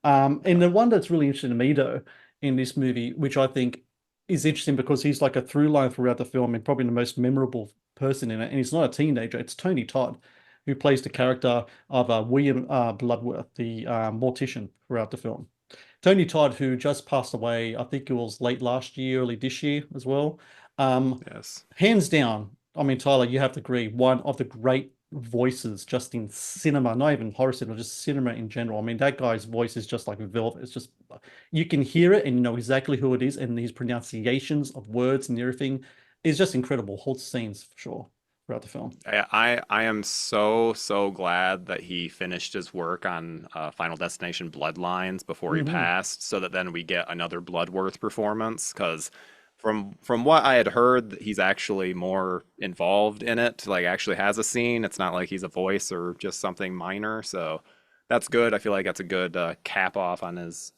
And the one that's really interesting to me, though, in this movie, which I think is interesting because he's like a through line throughout the film and probably the most memorable person in it. And he's not a teenager, it's Tony Todd, who plays the character of William Bloodworth, the mortician throughout the film. Tony Todd, who just passed away, I think it was late last year, early this year as well. Um, Yes. Hands down, I mean, Tyler, you have to agree, one of the great voices just in cinema, not even horror cinema, just cinema in general. I mean, that guy's voice is just like velvet. It's just, you can hear it and you know exactly who it is, and his pronunciations of words and everything is just incredible. Whole scenes for sure throughout the film. I am so glad that he finished his work on Final Destination Bloodlines before he Hmm. passed, so that then we get another Bloodworth performance. Because from what I had heard, he's actually more involved in it. Like actually has a scene. It's not like he's a voice or just something minor. So that's good. I feel like that's a good cap off on his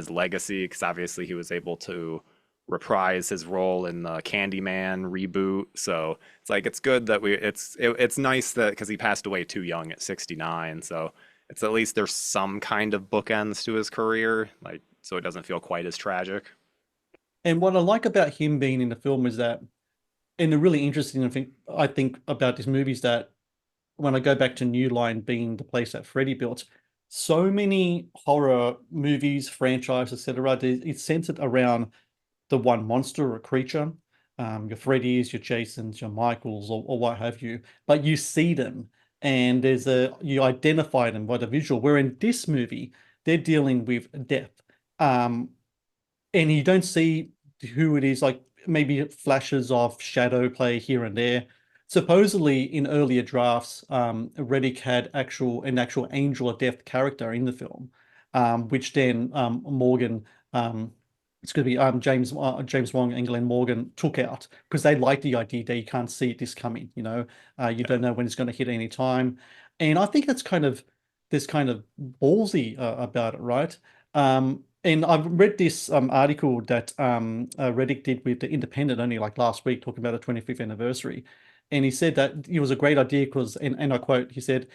legacy. Because obviously he was able to reprise his role in the Candyman reboot. So it's like it's good that it's nice that because he passed away too young at 69. So it's at least there's some kind of bookends to his career, like so it doesn't feel quite as tragic. And what I like about him being in the film is that, and the really interesting thing I think about this movie is that when I go back to New Line being the place that Freddy built, so many horror movies, franchise, etc., it's centered around the one monster or creature, your Freddy's, your Jasons, your Michaels, or what have you. But you see them, and you identify them by the visual. Where in this movie, they're dealing with death, um, and you don't see who it is. Like maybe flashes of shadow play here and there. Supposedly, in earlier drafts, Reddick had an actual Angel of Death character in the film, which then Morgan, it's going to be James Wong and Glenn Morgan took out because they like the idea that you can't see this coming. You don't Yeah. know when it's going to hit any time, and I think that's kind of this kind of ballsy about it, right? And I've read this article that Reddick did with the Independent only like last week, talking about the 25th anniversary. And he said that it was a great idea because, and I quote, he said,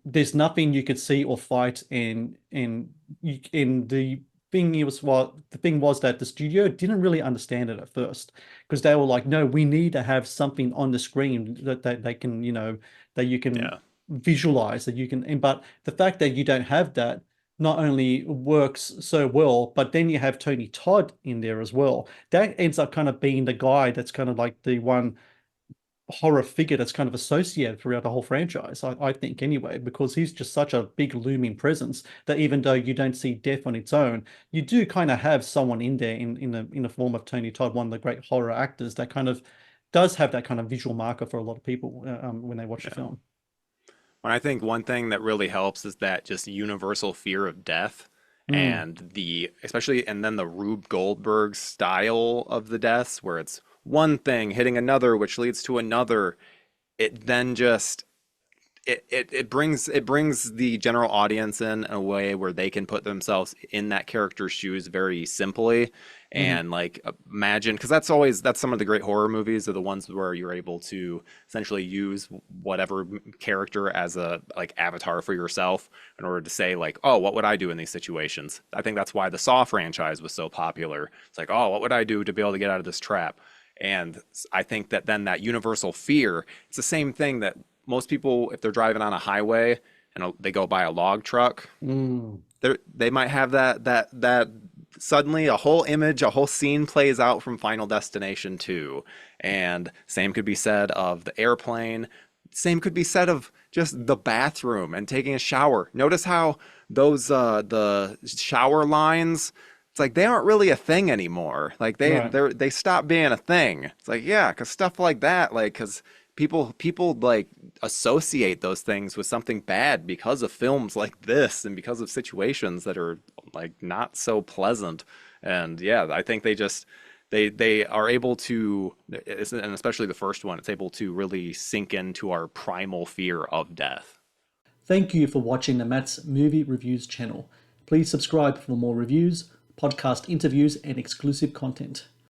"There's nothing you could see or fight, in the thing he was well, the thing was that the studio didn't really understand it at first because they were like, no, we need to have something on the screen that they can, that you can Yeah. visualize, that you can, but the fact that you don't have that not only works so well, but then you have Tony Todd in there as well. That ends up kind of being the guy that's kind of like the one horror figure that's kind of associated throughout the whole franchise, I think anyway, because he's just such a big looming presence that even though you don't see death on its own, you do kind of have someone in there in the form of Tony Todd, one of the great horror actors that kind of does have that kind of visual marker for a lot of people when they watch the Yeah. film. And I think one thing that really helps is that just universal fear of death Mm, and the especially and then the Rube Goldberg style of the deaths where it's one thing hitting another which leads to another. It then just it brings the general audience in a way where they can put themselves in that character's shoes very simply mhm. and like imagine because that's some of the great horror movies are the ones where you're able to essentially use whatever character as a like avatar for yourself in order to say like, oh, what would I do in these situations? I think that's why the Saw franchise was so popular. It's like, oh, what would I do to be able to get out of this trap? And I think that then that universal fear, it's the same thing that most people, if they're driving on a highway and they go by a log truck, Mm. they might have that suddenly a whole image, a whole scene plays out from Final Destination 2. And same could be said of the airplane. Same could be said of just the bathroom and taking a shower. Notice how those the shower lines, it's like they aren't really a thing anymore. Like Right. they stopped being a thing. It's like yeah, cuz stuff like that like cuz people like associate those things with something bad because of films like this and because of situations that are like not so pleasant. And yeah, I think they just they are able to, and especially the first one, it's able to really sink into our primal fear of death. Thank you for watching the Matt's Movie Reviews channel. Please subscribe for more reviews, podcast interviews, and exclusive content.